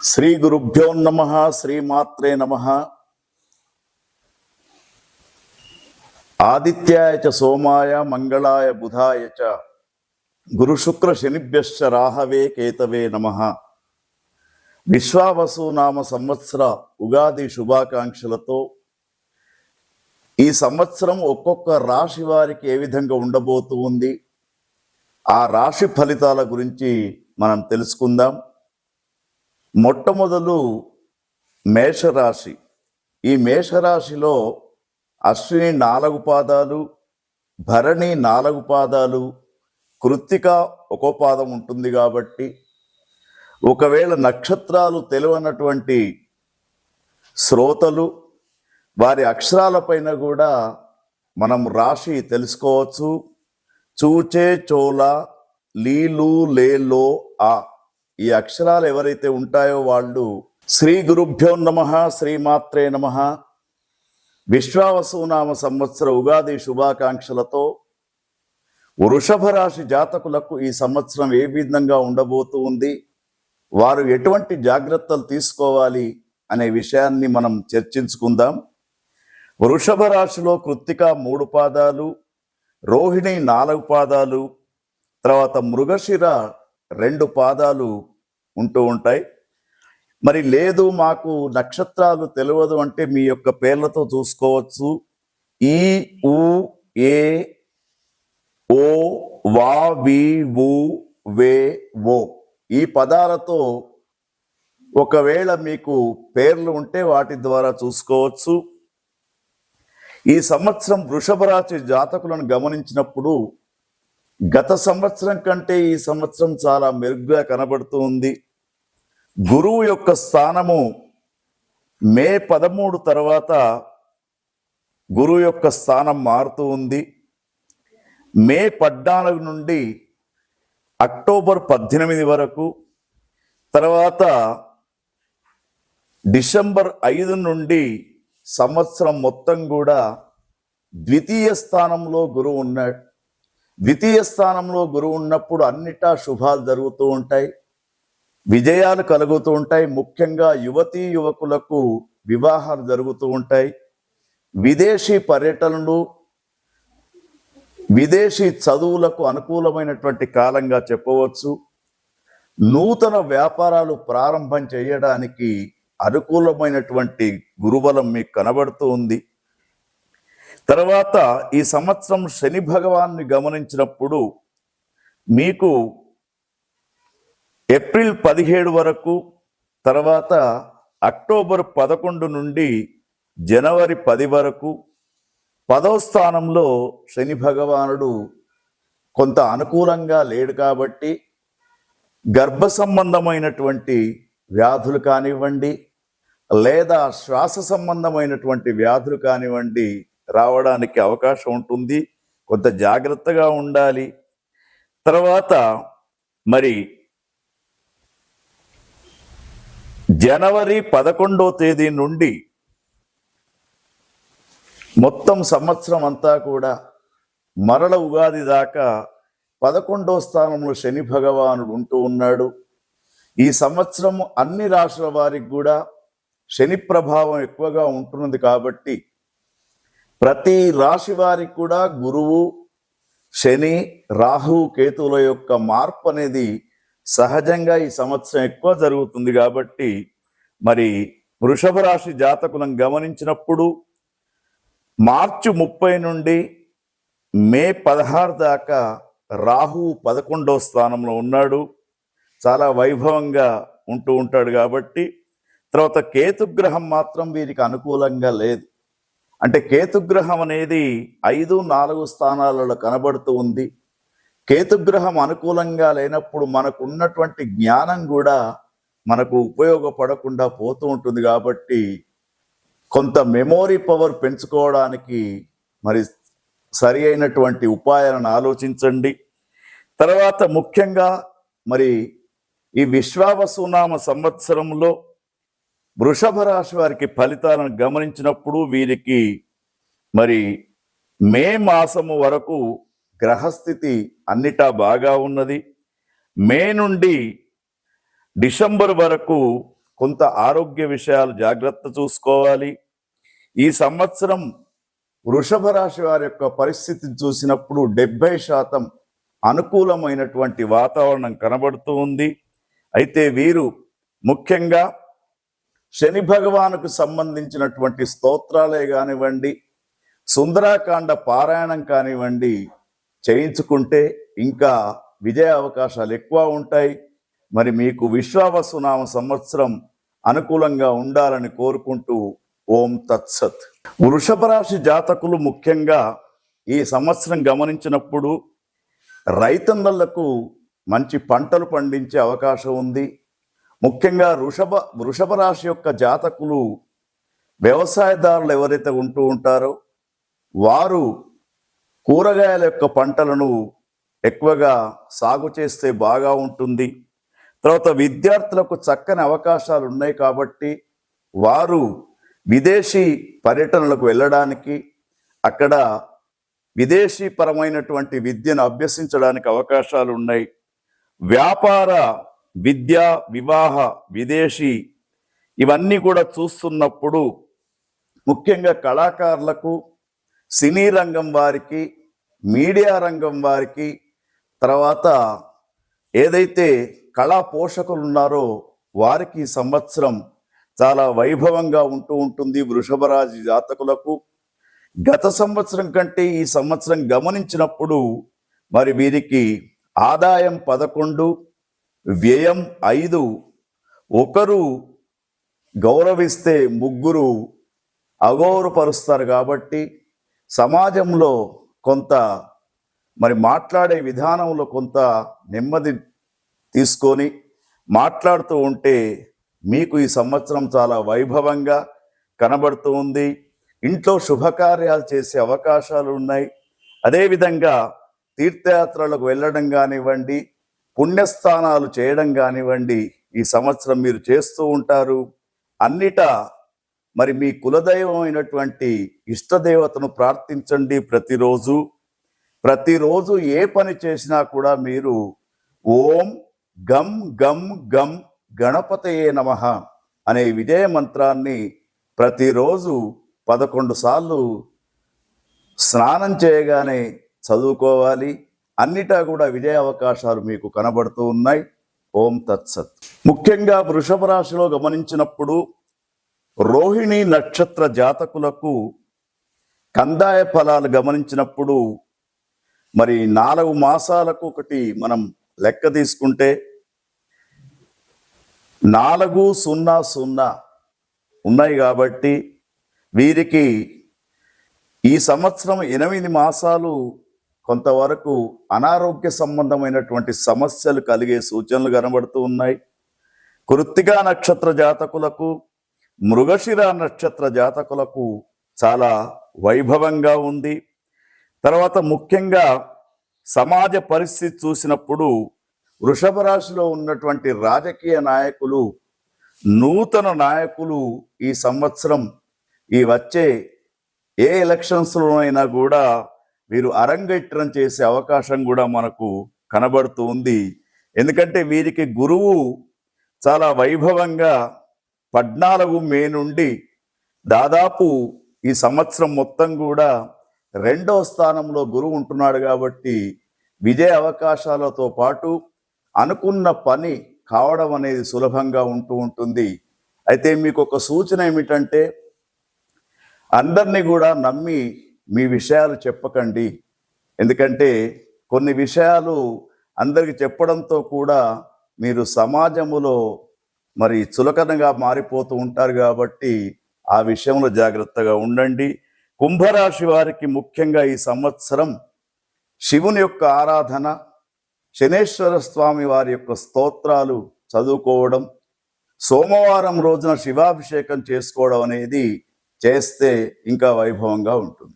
శ్రీ గురుభ్యో నమః. శ్రీమాత్రే నమః. ఆదిత్యాయ చ సోమాయ మంగళాయ బుధాయ చ గురు శుక్ర శనిభ్యశ్చ రాహవే కేతవే నమః. విశ్వావసు నామ సంవత్సర ఉగాది శుభాకాంక్షలతో ఈ సంవత్సరం ఒక్కొక్క రాశి వారికి ఏ విధంగా ఉండబోతూ ఉంది, ఆ రాశి ఫలితాల గురించి మనం తెలుసుకుందాం. మొట్టమొదలు మేషరాశి. ఈ మేషరాశిలో అశ్విని 4 పాదాలు, భరణి 4 పాదాలు, కృత్తిక 1 పాదం ఉంటుంది. కాబట్టి ఒకవేళ నక్షత్రాలు తెలియనటువంటి శ్రోతలు వారి అక్షరాలపైన కూడా మనం రాశి తెలుసుకోవచ్చు. చూచే, చోళ, లీలు, లేలో, ఆ ఈ అక్షరాలు ఎవరైతే ఉంటాయో వాళ్ళు శ్రీ గురుభ్యో నమః. శ్రీమాత్రే నమః. విశ్వావసునామ సంవత్సర ఉగాది శుభాకాంక్షలతో వృషభ రాశి జాతకులకు ఈ సంవత్సరం ఏ విధంగా ఉండబోతూ ఉంది, వారు ఎటువంటి జాగ్రత్తలు తీసుకోవాలి అనే విషయాన్ని మనం చర్చించుకుందాం. వృషభ రాశిలో కృత్తిక 3 పాదాలు, రోహిణి 4 పాదాలు, తర్వాత మృగశిర 2 పాదాలు ఉంటూ ఉంటాయి. మరి లేదు మాకు నక్షత్రాలు తెలియదు అంటే మీ యొక్క పేర్లతో చూసుకోవచ్చు. ఈ, ఉ, ఏ, ఓ, వా, వి, వు, వే, ఓ ఈ పదాలతో ఒకవేళ మీకు పేర్లు ఉంటే వాటి ద్వారా చూసుకోవచ్చు. ఈ సంవత్సరం వృషభ రాశి జాతకులను గమనించినప్పుడు గత సంవత్సరం కంటే ఈ సంవత్సరం చాలా మెరుగ్గా కనబడుతూ ఉంది. గురువు యొక్క స్థానము మే 13 తర్వాత గురువు యొక్క స్థానం మారుతూ ఉంది. మే 14 నుండి అక్టోబర్ 18 వరకు, తర్వాత డిసెంబర్ 5 నుండి సంవత్సరం మొత్తం కూడా ద్వితీయ స్థానంలో గురువు ఉన్నాడు. ద్వితీయ స్థానంలో గురువు ఉన్నప్పుడు అన్నిటా శుభాలు జరుగుతూ ఉంటాయి, విజయాలు కలుగుతూ ఉంటాయి. ముఖ్యంగా యువతీ యువకులకు వివాహాలు జరుగుతూ ఉంటాయి. విదేశీ పర్యటనలు, విదేశీ చదువులకు అనుకూలమైనటువంటి కాలంగా చెప్పవచ్చు. నూతన వ్యాపారాలు ప్రారంభం చేయడానికి అనుకూలమైనటువంటి గురుబలం మీకు కనబడుతూ ఉంది. తర్వాత ఈ సంవత్సరం శని భగవాన్ని గమనించినప్పుడు మీకు ఏప్రిల్ 17 వరకు, తర్వాత అక్టోబర్ 11 నుండి జనవరి 10 వరకు 10వ స్థానంలో శని భగవానుడు కొంత అనుకూలంగా లేడు. కాబట్టి గర్భ సంబంధమైనటువంటి వ్యాధులు కానివ్వండి, లేదా శ్వాస సంబంధమైనటువంటి వ్యాధులు కానివ్వండి రావడానికి అవకాశం ఉంటుంది. కొంత జాగ్రత్తగా ఉండాలి. తర్వాత మరి జనవరి 11వ తేదీ నుండి మొత్తం సంవత్సరం అంతా కూడా మరల ఉగాది దాకా 11వ స్థానంలో శని భగవానుడు ఉంటూ ఉన్నాడు. ఈ సంవత్సరం అన్ని రాశుల వారికి కూడా శని ప్రభావం ఎక్కువగా ఉంటున్నది. కాబట్టి ప్రతి రాశి వారికి కూడా గురువు, శని, రాహు, కేతువుల యొక్క మార్పు అనేది సహజంగా ఈ సంవత్సరం ఎక్కువ జరుగుతుంది. కాబట్టి మరి వృషభ రాశి జాతకులను గమనించినప్పుడు మార్చి 30 నుండి మే 16 దాకా రాహు 11వ స్థానంలో ఉన్నాడు. చాలా వైభవంగా ఉంటూ ఉంటాడు. కాబట్టి తర్వాత కేతుగ్రహం మాత్రం వీరికి అనుకూలంగా లేదు. అంటే కేతుగ్రహం అనేది 5, 4 స్థానాలలో కనబడుతూ ఉంది. కేతుగ్రహం అనుకూలంగా లేనప్పుడు మనకు ఉన్నటువంటి జ్ఞానం కూడా మనకు ఉపయోగపడకుండా పోతూ ఉంటుంది. కాబట్టి కొంత మెమోరీ పవర్ పెంచుకోవడానికి మరి సరి అయినటువంటి ఉపాయాలను ఆలోచించండి. తర్వాత ముఖ్యంగా మరి ఈ విశ్వావసునామ సంవత్సరంలో వృషభ రాశి వారికి ఫలితాలను గమనించినప్పుడు వీరికి మరి మే మాసము వరకు గ్రహస్థితి అన్నిటా బాగా ఉన్నది. మే నుండి డిసెంబర్ వరకు కొంత ఆరోగ్య విషయాలు జాగ్రత్త చూసుకోవాలి. ఈ సంవత్సరం వృషభ రాశి వారి యొక్క పరిస్థితిని చూసినప్పుడు 70% అనుకూలమైనటువంటి వాతావరణం కనబడుతూ ఉంది. అయితే వీరు ముఖ్యంగా శని భగవానుకు సంబంధించినటువంటి స్తోత్రాలే కానివ్వండి, సుందరాకాండ పారాయణం కానివ్వండి చేయించుకుంటే ఇంకా విజయ అవకాశాలు ఎక్కువ ఉంటాయి. మరి మీకు విశ్వావసునామ సంవత్సరం అనుకూలంగా ఉండాలని కోరుకుంటూ ఓం తత్సత్. వృషభ రాశి జాతకులు ముఖ్యంగా ఈ సంవత్సరం గమనించినప్పుడు రైతన్నలకు మంచి పంటలు పండించే అవకాశం ఉంది. ముఖ్యంగా వృషభ రాశి యొక్క జాతకులు వ్యవసాయదారులు ఎవరైతే ఉంటూ ఉంటారో వారు కూరగాయల యొక్క పంటలను ఎక్కువగా సాగు చేస్తే బాగా ఉంటుంది. తర్వాత విద్యార్థులకు చక్కని అవకాశాలు ఉన్నాయి కాబట్టి వారు విదేశీ పర్యటనలకు వెళ్ళడానికి, అక్కడ విదేశీ పరమైనటువంటి విద్యను అభ్యసించడానికి అవకాశాలు ఉన్నాయి. వ్యాపార, విద్య, వివాహ, విదేశీ ఇవన్నీ కూడా చూస్తున్నప్పుడు ముఖ్యంగా కళాకారులకు, సినీ రంగం వారికి, మీడియా రంగం వారికి, తర్వాత ఏదైతే కళా పోషకులు ఉన్నారో వారికి ఈ సంవత్సరం చాలా వైభవంగా ఉంటూ ఉంటుంది. వృషభ రాశి జాతకులకు గత సంవత్సరం కంటే ఈ సంవత్సరం గమనించినప్పుడు మరి వీరికి ఆదాయం 11, వ్యయం 5, ఒకరు గౌరవిస్తే ముగ్గురు అగౌరవపరుస్తారు. కాబట్టి సమాజంలో కొంత మరి మాట్లాడే విధానంలో కొంత నెమ్మది తీసుకొని మాట్లాడుతూ ఉంటే మీకు ఈ సంవత్సరం చాలా వైభవంగా కనబడుతూ ఉంది. ఇంట్లో శుభకార్యాలు చేసే అవకాశాలు ఉన్నాయి. అదేవిధంగా తీర్థయాత్రలకు వెళ్ళడం కానివ్వండి, పుణ్యస్థానాలు చేయడం కానివ్వండి ఈ సంవత్సరం మీరు చేస్తూ ఉంటారు. అన్నిటా మరి మీ కులదైవం అయినటువంటి ఇష్టదేవతను ప్రార్థించండి. ప్రతిరోజు ఏ పని చేసినా కూడా మీరు ఓం గం గం గం గణపతయే నమః అనే విజయ మంత్రాన్ని ప్రతిరోజు 11 సార్లు స్నానం చేయగానే చదువుకోవాలి. అన్నిటా కూడా విజయ అవకాశాలు మీకు కనబడుతూ ఉన్నాయి. ఓం తత్సత్. ముఖ్యంగా వృషభ రాశిలో గమనించినప్పుడు రోహిణి నక్షత్ర జాతకులకు కందాయ ఫలాలు గమనించినప్పుడు మరి 4 మాసాలకు ఒకటి మనం లెక్క తీసుకుంటే 400 ఉన్నాయి. కాబట్టి వీరికి ఈ సంవత్సరం 8 మాసాలు కొంతవరకు అనారోగ్య సంబంధమైనటువంటి సమస్యలు కలిగే సూచనలు కనబడుతూ ఉన్నాయి. కృత్తికా నక్షత్ర జాతకులకు, మృగశిర నక్షత్ర జాతకులకు చాలా వైభవంగా ఉంది. తర్వాత ముఖ్యంగా సమాజ పరిస్థితి చూసినప్పుడు వృషభ రాశిలో ఉన్నటువంటి రాజకీయ నాయకులు, నూతన నాయకులు ఈ సంవత్సరం ఈ వచ్చే ఏ ఎలక్షన్స్లోనైనా కూడా వీరు అరంగేట్రం చేసే అవకాశం కూడా మనకు కనబడుతూ ఉంది. ఎందుకంటే వీరికి గురువు చాలా వైభవంగా 14 మే నుండి దాదాపు ఈ సంవత్సరం మొత్తం కూడా 2వ స్థానంలో గురువు ఉంటున్నాడు. కాబట్టి విజయ అవకాశాలతో పాటు అనుకున్న పని కావడం అనేది సులభంగా ఉంటూ ఉంటుంది. అయితే మీకు ఒక సూచన ఏమిటంటే అందరినీ కూడా నమ్మి మీ విషయాలు చెప్పకండి. ఎందుకంటే కొన్ని విషయాలు అందరికి చెప్పడంతో కూడా మీరు సమాజములో మరి చులకనగా మారిపోతూ ఉంటారు. కాబట్టి ఆ విషయంలో జాగ్రత్తగా ఉండండి. కుంభరాశి వారికి ముఖ్యంగా ఈ సంవత్సరం శివుని యొక్క ఆరాధన, శనేశ్వర స్వామి వారి యొక్క స్తోత్రాలు చదువుకోవడం, సోమవారం రోజున శివాభిషేకం చేసుకోవడం అనేది చేస్తే ఇంకా వైభవంగా ఉంటుంది.